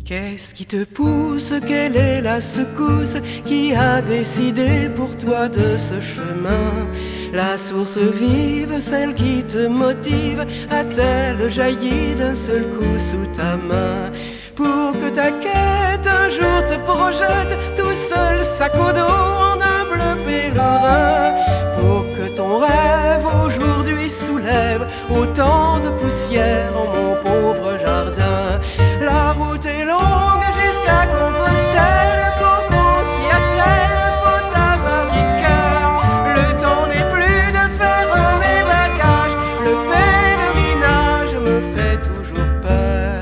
Qu'est-ce qui te pousse? Quelle est la secousse qui a décidé pour toi de ce chemin? La source vive, celle qui te motive, a-t-elle jailli d'un seul coup sous ta main? Pour que ta quête un jour te projette tout seul, sac au dos, en humble pèlerin. Pour que ton rêve aujourd'hui soulève autant de poussière en mon pauvre jardin. La route est longue jusqu'à Compostelle, pour qu'on s'y attelle, faut avoir du cœur. Le temps n'est plus de faire mes bagages, le pèlerinage me fait toujours peur.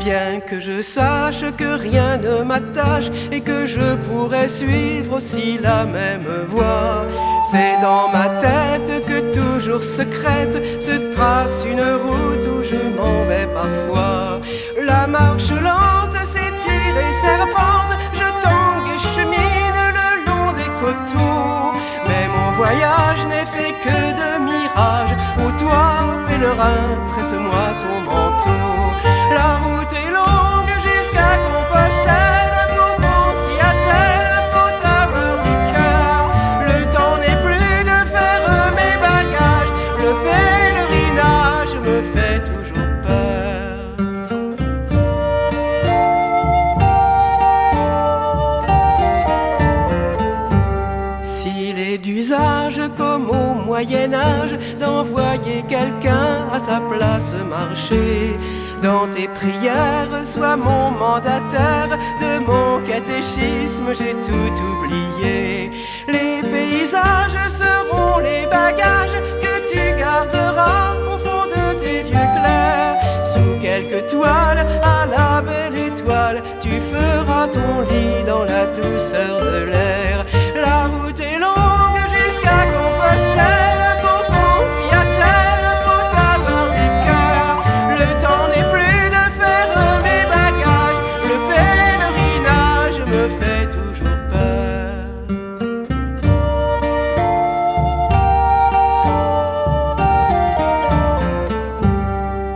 Bien que je sache que rien ne m'attache et que je pourrais suivre aussi la même voie, c'est dans ma tête que toujours secrète se trace une route où je m'en vais parfois. La marche lente s'étire et serpente, je tangue et chemine le long des coteaux. Mais mon voyage n'est fait que de mirages. Ô toi, pèlerin, prête-moi ton manteau. La route est longue jusqu'à Compostelle, pour qu'on s'y attelle, faut avoir du cœur. Le temps n'est plus de faire mes bagages, le pèlerinage me fait toujours peur. S'il est d'usage, comme au Moyen-Âge, d'envoyer quelqu'un à sa place marcher, dans tes prières, sois mon mandataire, de mon catéchisme j'ai tout oublié. Les paysages seront les bagages que tu garderas au fond de tes yeux clairs. Sous quelques toiles, à la belle étoile, tu feras ton lit dans la douceur de l'air. La route est longue jusqu'à Compostelle, pour qu'on s'y attelle, faut avoir du cœur. Le temps n'est plus de faire mes bagages, le pèlerinage me fait toujours peur.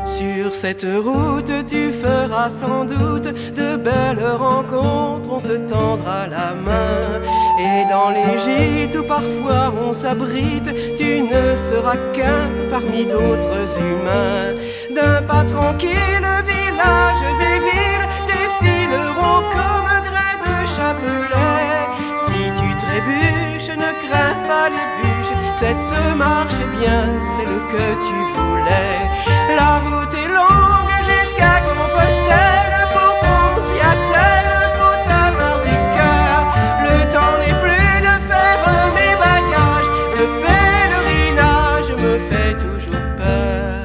Sur cette route tu feras sans doute de belles rencontres, on te tendra la main. Et dans les gîtes où parfois on s'abrite, tu ne seras qu'un parmi d'autres humains. D'un pas tranquille, villages et villes défileront comme grains de chapelet. Si tu trébuches, ne crains pas les bûches, cette marche est bien celle que tu voulais. La route est longue jusqu'à Compostelle, pour qu'on s'y attelle, faut avoir du cœur. Le temps n'est plus de faire mes bagages, le pèlerinage me fait toujours peur.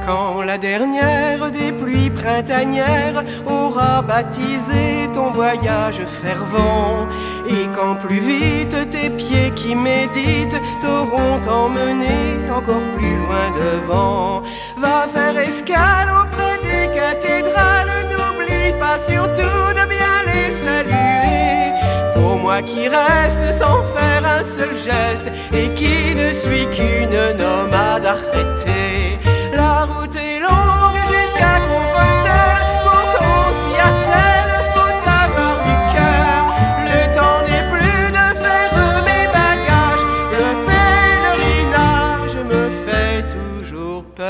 Quand la dernière des pluies printanières aura baptisé ton voyage fervent, et quand plus vite tes pieds qui méditent t'auront emmené encore plus loin devant, va faire escale auprès des cathédrales, n'oublie pas surtout de bien les saluer. Pour moi qui reste sans faire un seul geste et qui ne suis qu'une nomade arrêtée, la route est longue jusqu'à Compostelle, pour qu'on s'y attelle, faut avoir du cœur. Le temps n'est plus de faire mes bagages, le pèlerinage me fait toujours peur.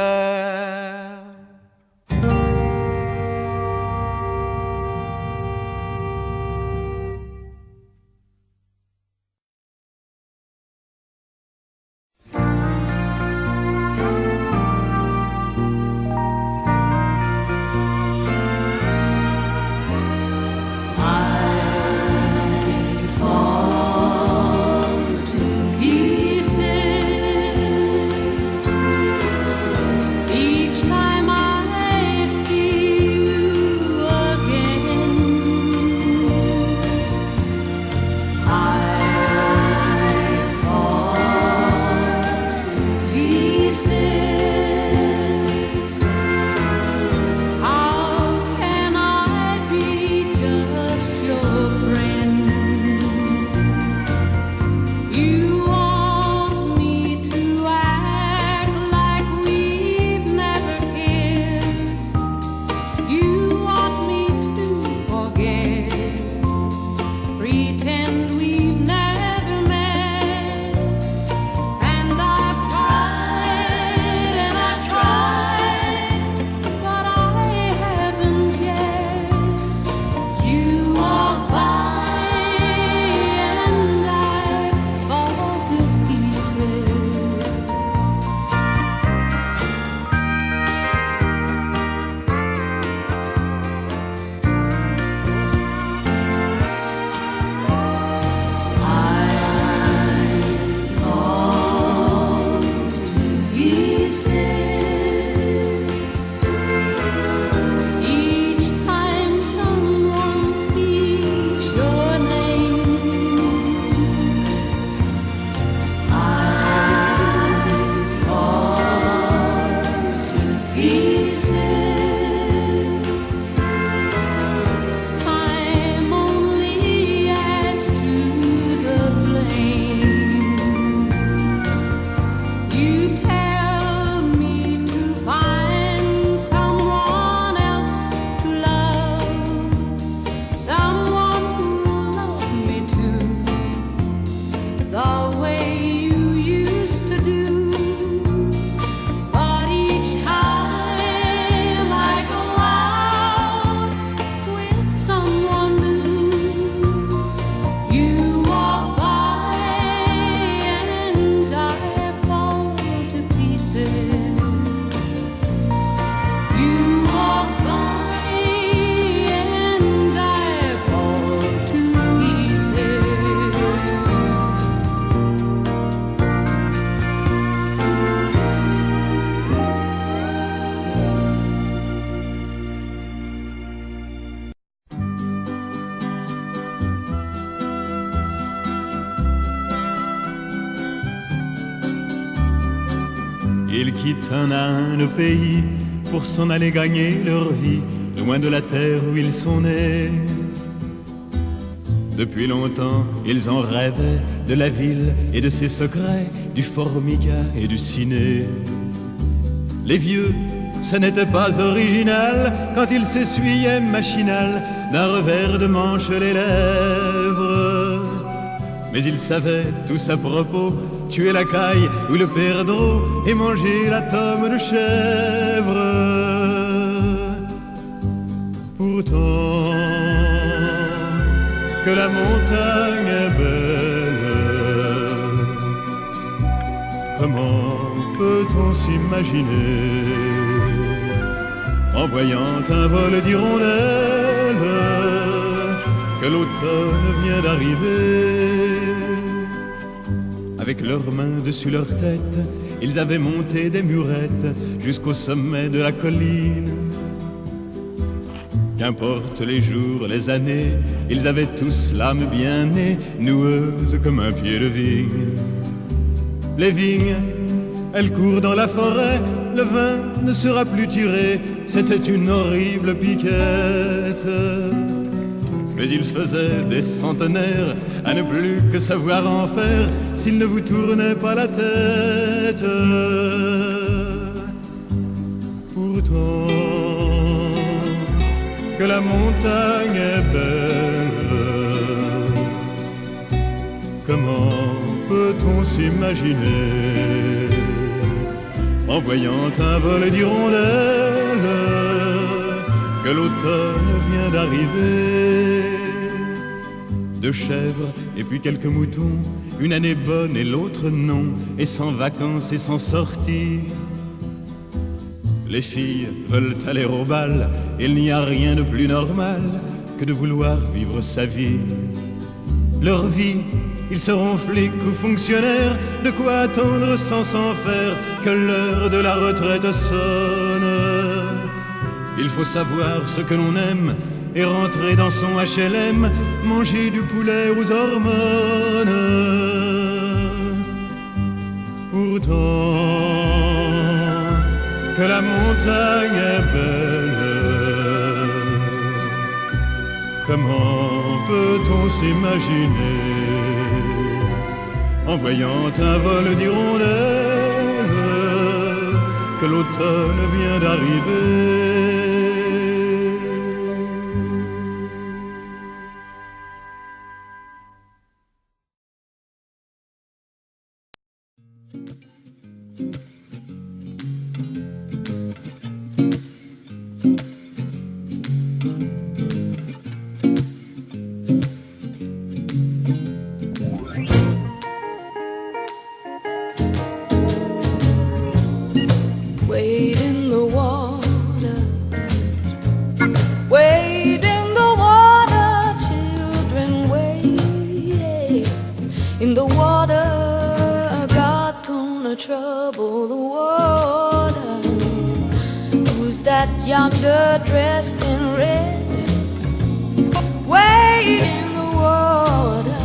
Ils quittent un à un le pays pour s'en aller gagner leur vie, loin de la terre où ils sont nés. Depuis longtemps, ils en rêvaient de la ville et de ses secrets, du formica et du ciné. Les vieux, ça n'était pas original quand ils s'essuyaient machinal d'un revers de manche les lèvres. Mais ils savaient tous à propos tuer la caille ou le perdreau et manger la tome de chèvre. Pourtant, que la montagne est belle, comment peut-on s'imaginer en voyant un vol d'hirondelles que l'automne vient d'arriver? Avec leurs mains dessus leur tête, ils avaient monté des murettes jusqu'au sommet de la colline. Qu'importe les jours, les années, ils avaient tous l'âme bien née, noueuse comme un pied de vigne. Les vignes, elles courent dans la forêt, le vin ne sera plus tiré, c'était une horrible piquette. Mais il faisait des centenaires à ne plus que savoir en faire s'il ne vous tournait pas la tête. Pourtant, que la montagne est belle, comment peut-on s'imaginer en voyant un vol d'hirondelles que l'automne vient d'arriver? Deux chèvres et puis quelques moutons, une année bonne et l'autre non, et sans vacances et sans sortie. Les filles veulent aller au bal, il n'y a rien de plus normal que de vouloir vivre sa vie. Leur vie, ils seront flics ou fonctionnaires, de quoi attendre sans s'en faire que l'heure de la retraite sonne. Il faut savoir ce que l'on aime et rentrer dans son HLM, manger du poulet aux hormones. Pourtant, que la montagne est belle, comment peut-on s'imaginer en voyant un vol d'hirondelles que l'automne vient d'arriver? Trouble the water. Who's that yonder dressed in red? Wade in the water.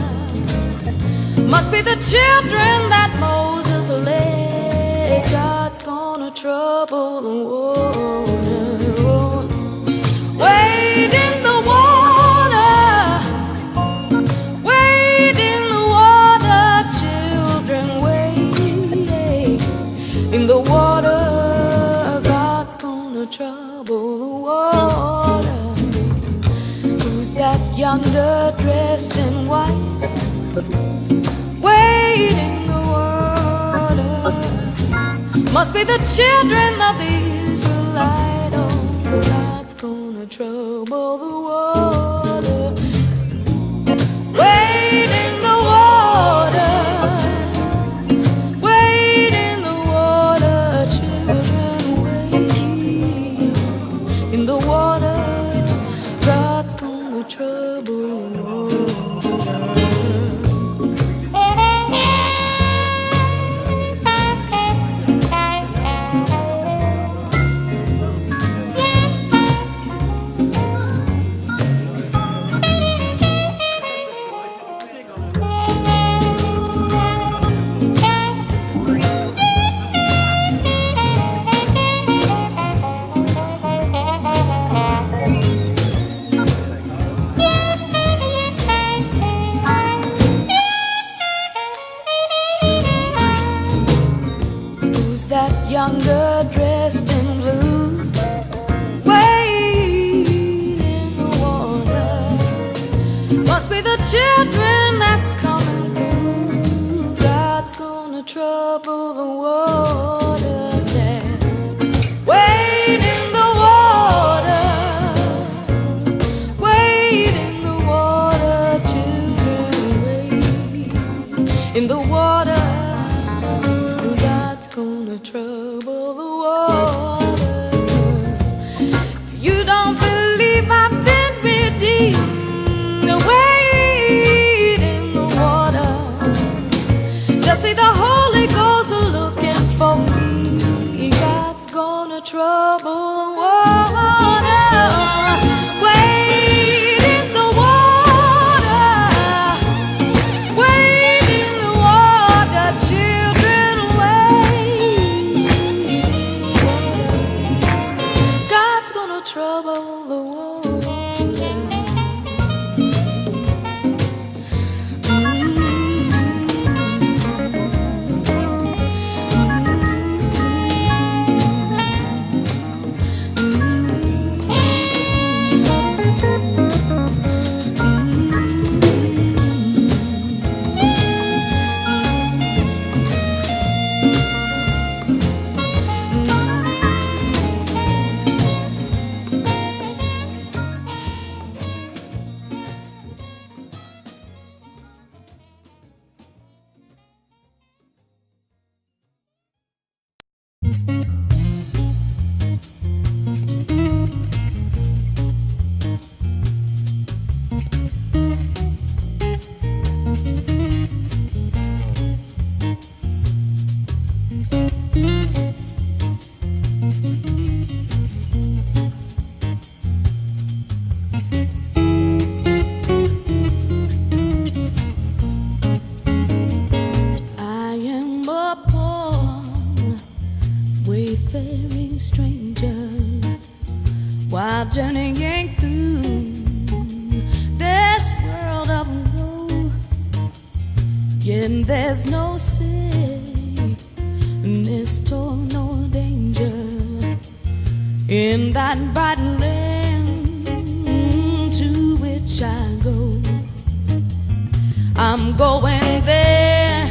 Must be the children that Moses led. God's gonna trouble the water. Wade in the water. Wade in the water, children, wade in the water. God's gonna trouble the water. Who's that yonder dressed in white? Wade in the water. Must be the children of the Israelite. Oh, God's gonna trouble the water. Wade in the water. Wade in the water, children, wade in the water. God's gonna trouble the water. yonder dressed in blue, wade in the water. Must be the children that's coming through. God's gonna trouble the water now. Wade in the water, wade in the water, children, wade in the water. God's gonna trouble the water. You don't believe I've been redeemed. Wade in the water. Just see the Holy Ghost looking for me. God's gonna trouble the water. Wade in the water. Wade in the water, children, wade in the water. God's gonna trouble the water. Wayfaring stranger, while journeying through this world of woe, yet there's no sickness, toil, nor danger in that bright land to which I go. I'm going there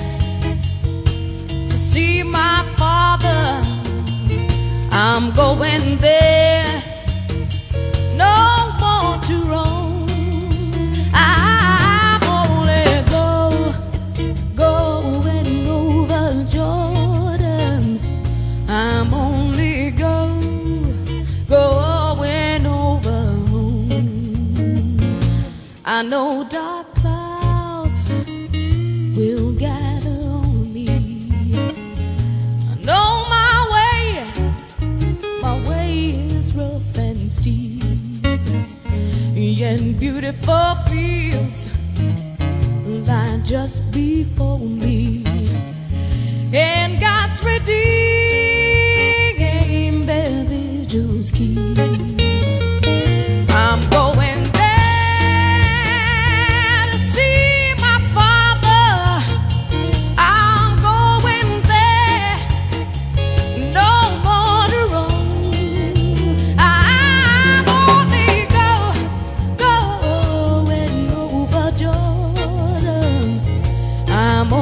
to see my Father. I'm going there, no more to roam. I'm only going over Jordan. I'm only going over home. I know dark clouds will gather on me. I know my way is rough and steep, and beautiful fields lie just before me, and God's redeemed their vigils keep. I'm going there to see my Father. I'm going there, no more to roam. I'm only going over Jordan. I'm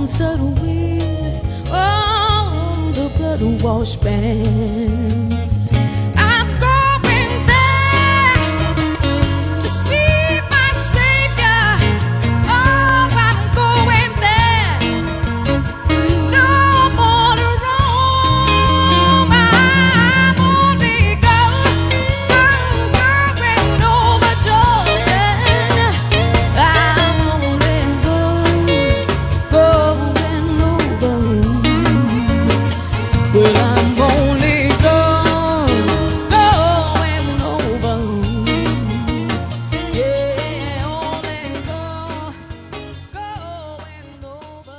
concert with the blood wash band. I'm going there to see my Savior. Oh, I'm going there. No more to roam. I'm only going over Jordan. I'm only going over. Well, I'm only going over. Yeah, only going over.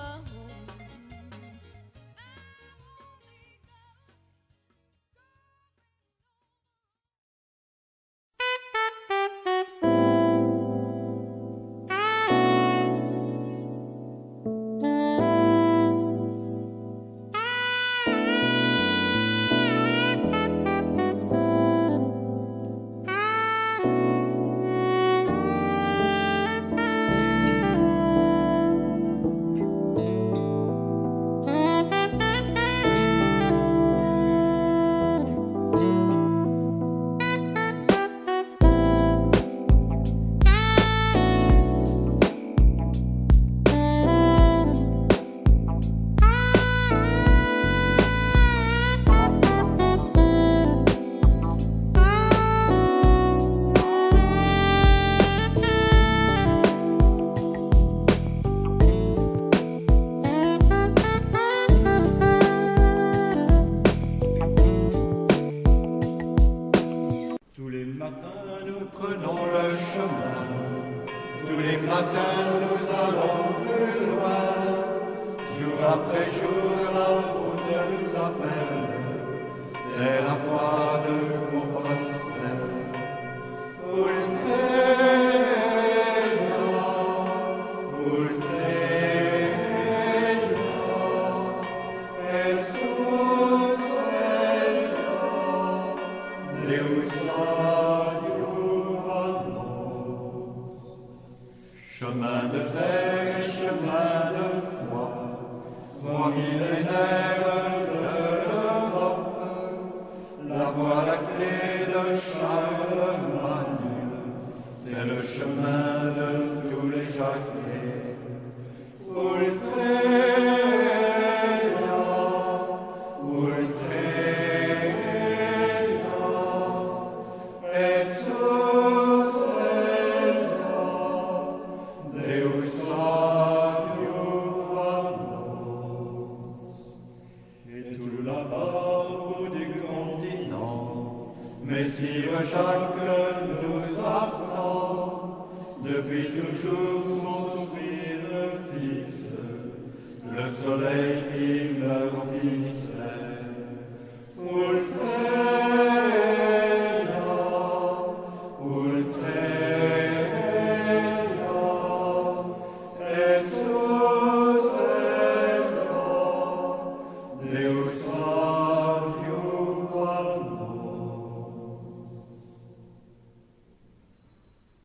Tous les matins nous prenons le chemin, tous les matins nous allons plus loin, jour après jour la route nous appelle, c'est la voie de Compostelle. Chemin de terre et chemin de foi, voie millénaire de l'Europe, la voie lactée de Charlemagne, c'est le chemin de tous les Jacquets. Messire Jacques nous apprend depuis toujours son sourire fixe, le soleil qui